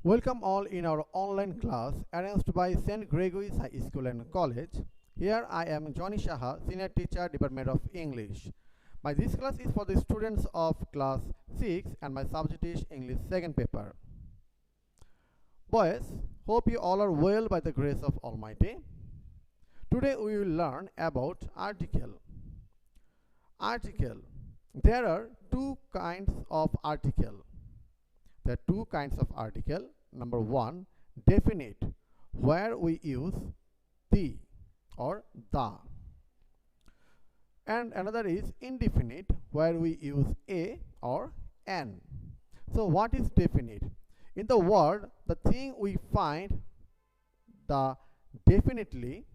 Welcome all in our online class arranged by St. Gregory's High School and College. Here I am Johnny Shaha, Senior Teacher, Department of English. This class is for the students of class 6 and my subject is English second paper. Boys, hope you all are well by the grace of Almighty. Today we will learn about article. Article. There are two kinds of article. There are two kinds of article. Number one, definite, where we use the or the. And another is indefinite, where we use a or an. So what is definite? In the word, the thing we find the definitely,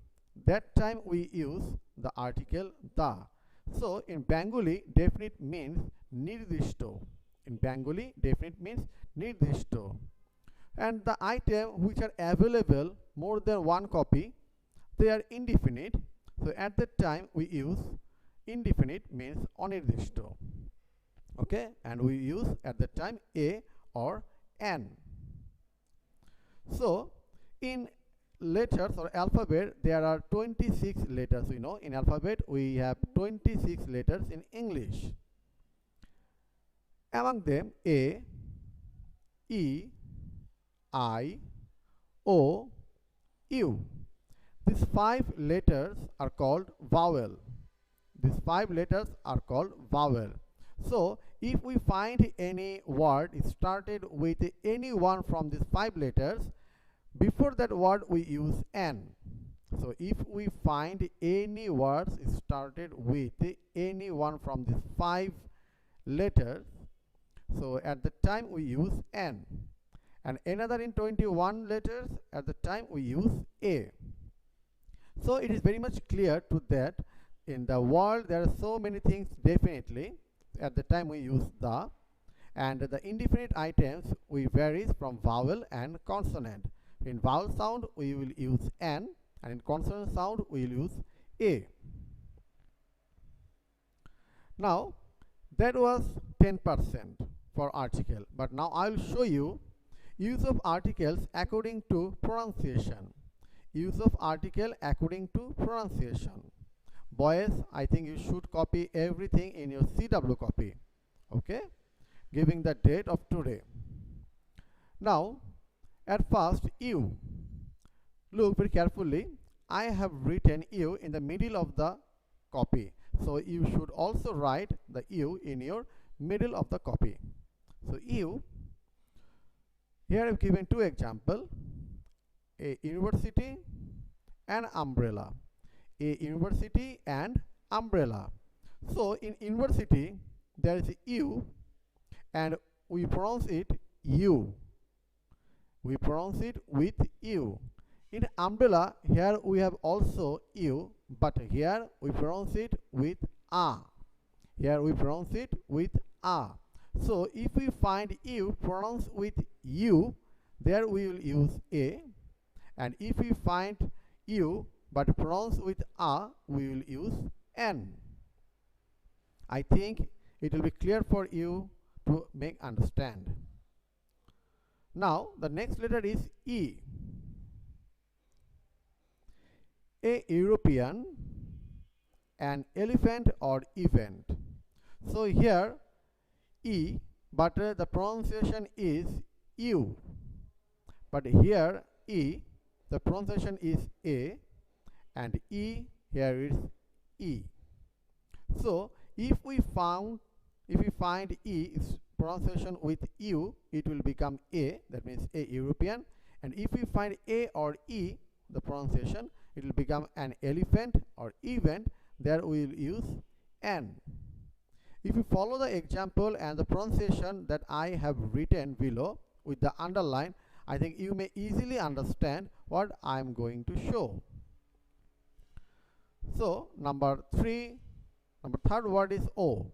that time we use the article the. So in Bengali, definite means nirdishto. In Bengali, definite means nirdishto. And the item which are available more than one copy, they are indefinite. So at that time we use indefinite means anirdishto. Okay, and we use at that time a or an. So in letters or alphabet, there are 26 letters. We know in alphabet we have 26 letters in English. Among them, A, E, I, O, U. These 5 letters are called vowel. These 5 letters are called vowel. So, if we find any word started with any one from these 5 letters, before that word we use an. So, if we find any words started with any one from these 5 letters, so at the time we use an, and another in 21 letters at the time we use a. So it is very much clear to that in the world there are so many things definitely. At the time we use the, and the indefinite items we varies from vowel and consonant. In vowel sound we will use an, and in consonant sound we will use a. Now that was 10% for article, but now I will show you use of articles according to pronunciation. Use of article according to pronunciation. Boys, I think you should copy everything in your CW copy, okay, giving the date of today. Now at first, you look very carefully. I have written you in the middle of the copy, so you should also write the you in your middle of the copy. So you, here I have given two examples, a university and umbrella. A university and umbrella. So in university there is you and we pronounce it you. We pronounce it with you. In umbrella, here we have also you, but here we pronounce it with a. Here we pronounce it with a. So if we find you pronounced with you, there we will use a, and if we find you but pronounced with a, we will use an. I think it will be clear for you to make understand. Now the next letter is E. A European, an elephant or event. So here E, but the pronunciation is U. But here E, the pronunciation is A, and E here is E. So if we find E is pronunciation with U, it will become A, that means a European, and if we find A or E, the pronunciation, it will become an elephant or event, there we will use an. If you follow the example and the pronunciation that I have written below with the underline, I think you may easily understand what I am going to show. So number third word is O.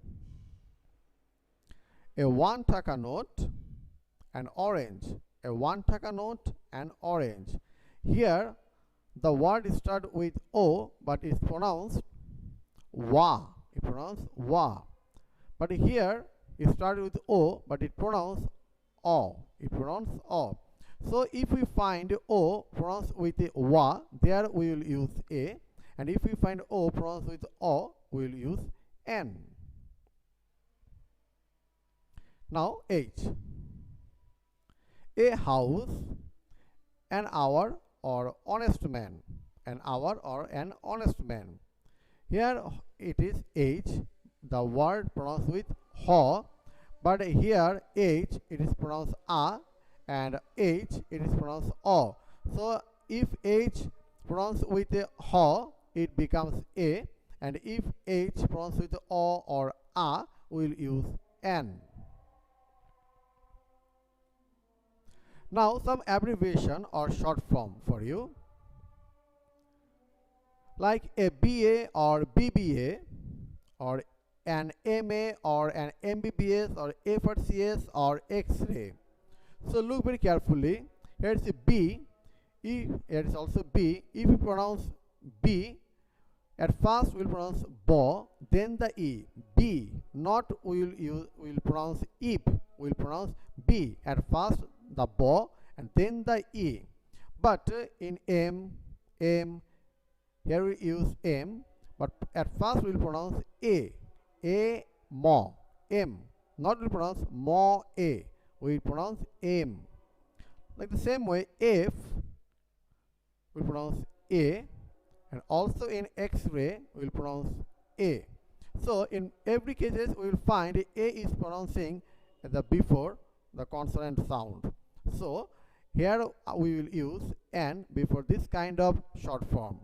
A 1 taka note, an orange. A 1 taka note, an orange. Here the word starts with O, but it's pronounced wa. It pronounced wa. But here it started with O, but it pronounced O. It pronounced O. So if we find O pronounced with a wa, there we will use a, and if we find O pronounced with o, we will use n. Now H. A house, an hour or honest man, an hour or an honest man. Here it is H, the word pronounced with ho, but here H it is pronounced a, and H it is pronounced o. So if H pronounced with a ho, it becomes a, and if H pronounced with o or a, we will use n. Now some abbreviation or short form for you, like a BA or BBA, or an MA or an MBBS, or A for CS or X-ray. So look very carefully. Here is a B. Here is also B. If you pronounce B, at first we will pronounce bo, then the E. B. Not we will pronounce ip. We will pronounce B. At first the bo and then the E. But in M, here we use M, but at first we will pronounce A mo, M. Not we pronounce mo A. We pronounce M. Like the same way, F we pronounce A, and also in X-ray we will pronounce A. So in every cases we will find A is pronouncing the before the consonant sound. So here we will use N before this kind of short form.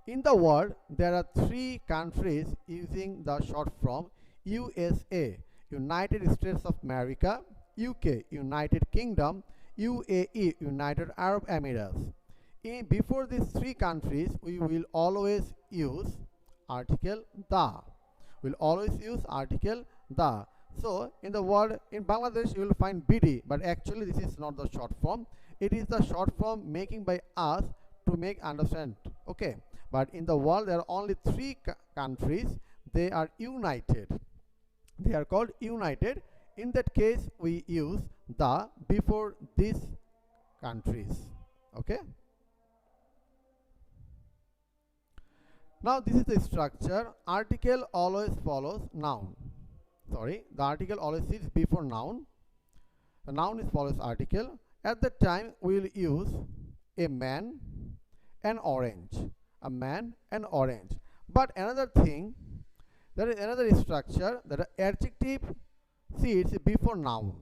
In the world, there are 3 countries using the short form USA, United States of America, UK, United Kingdom, UAE, United Arab Emirates. Before these 3 countries, we will always use article the. We'll always use article the. So in the world, in Bangladesh, you will find BD, but actually this is not the short form. It is the short form making by us to make understand. Okay. But in the world, there are only 3 countries. They are united. They are called united. In that case, we use the before these countries. Okay. Now this is the structure. Article always follows noun. Sorry, the article always is before noun. The noun is follows article. At that time, we will use a man, an orange. A man, an orange. But another thing, there is another structure that adjective sits before noun.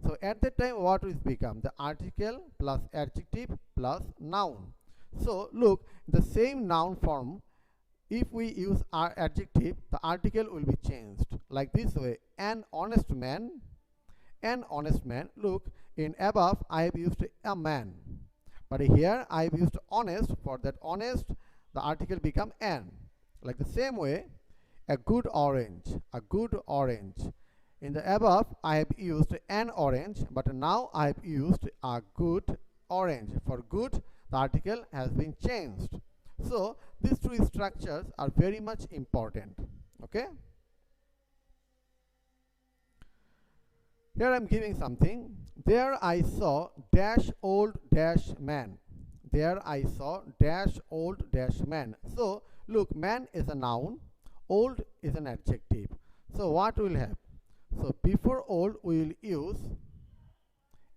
So at that time, what will become? The article plus adjective plus noun. So look, the same noun form, if we use our adjective, the article will be changed like this way. An honest man, an honest man. Look, in above I have used a man, but here I have used honest. For that honest, the article become an. Like the same way, a good orange, a good orange. In the above I have used an orange, but now I have used a good orange. For good, the article has been changed. So these 2 structures are very much important. Okay. Here I am giving something. There I saw dash old dash man. There I saw dash old dash man. So look, man is a noun, old is an adjective. So what will have? So before old we will use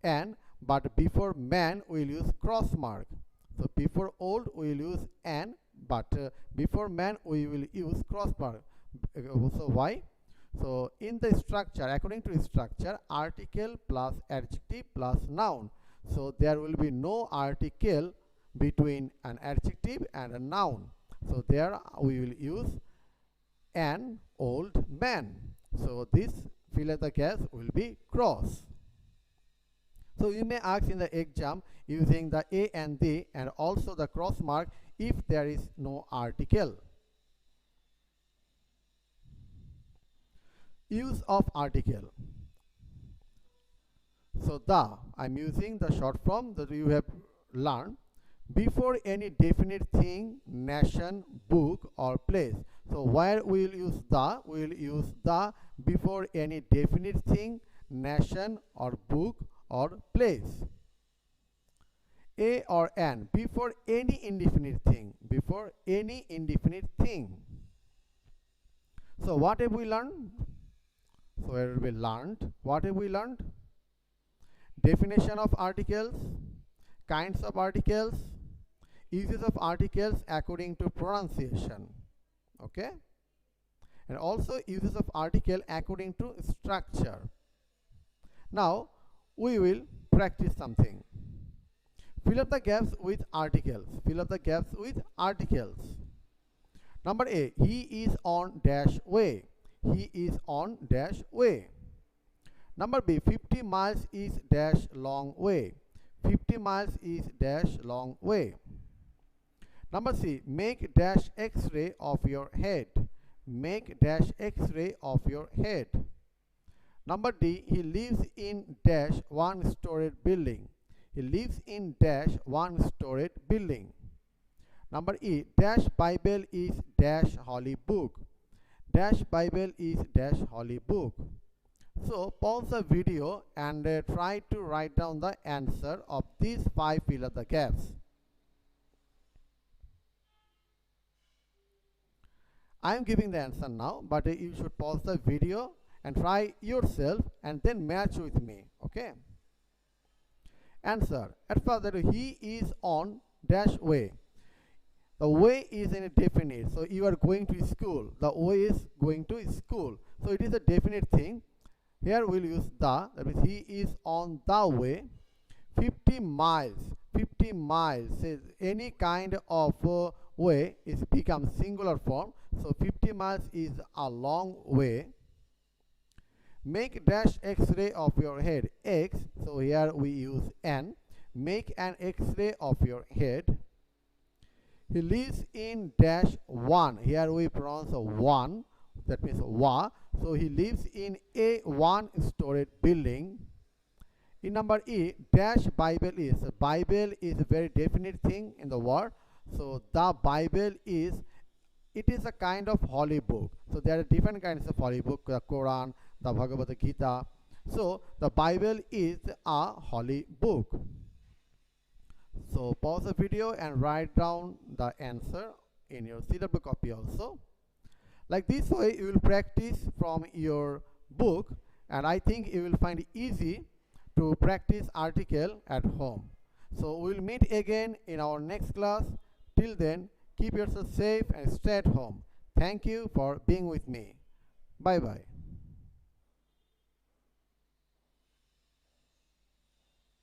an, but before man we will use cross mark. So before old we will use an, but before man we will use cross mark. So why? So in the structure, according to structure, article plus adjective plus noun. So there will be no article between an adjective and a noun. So there we will use an old man. So this fill in the gas will be cross. So you may ask in the exam using the a and the and also the cross mark if there is no article. Use of article. So the, I'm using the short form that you have learned. Before any definite thing, nation, book or place. So where we will use the, we will use the before any definite thing, nation or book or place. A or an before any indefinite thing. Before any indefinite thing. So what have we learned? So where we learned, what have we learned? Definition of articles, kinds of articles, uses of articles according to pronunciation. Okay? And also uses of article according to structure. Now we will practice something. Fill up the gaps with articles. Fill up the gaps with articles. Number A, he is on dash way. He is on dash way. Number B, 50 miles is dash long way. 50 miles is dash long way. Number C, make dash x-ray of your head. Make dash x-ray of your head. Number D, he lives in dash one-storied building. He lives in dash one-storied building. Number E, dash Bible is dash holy book. Dash Bible is dash holy book. So pause the video and try to write down the answer of these 5 fill up the gaps. I am giving the answer now, but you should pause the video and try yourself and then match with me. Okay? Answer. At first, that he is on dash way. The way is in a definite. So you are going to school. The way is going to school. So it is a definite thing. Here we'll use the. That means he is on the way. 50 miles. 50 miles says any kind of way is become singular form. So 50 miles is a long way. Make dash x-ray of your head. X. So here we use n. Make an x-ray of your head. He lives in dash 1. Here we pronounce a 1. That means wa. So he lives in a one-storied building. In number E, dash Bible is. Bible is a very definite thing in the word. So the Bible is, it is a kind of holy book. So there are different kinds of holy book, the Quran, the Bhagavad Gita. So the Bible is a holy book. So pause the video and write down the answer in your syllabus copy also. Like this way you will practice from your book, and I think you will find it easy to practice article at home. So we will meet again in our next class. Till then, keep yourself safe and stay at home. Thank you for being with me. Bye bye.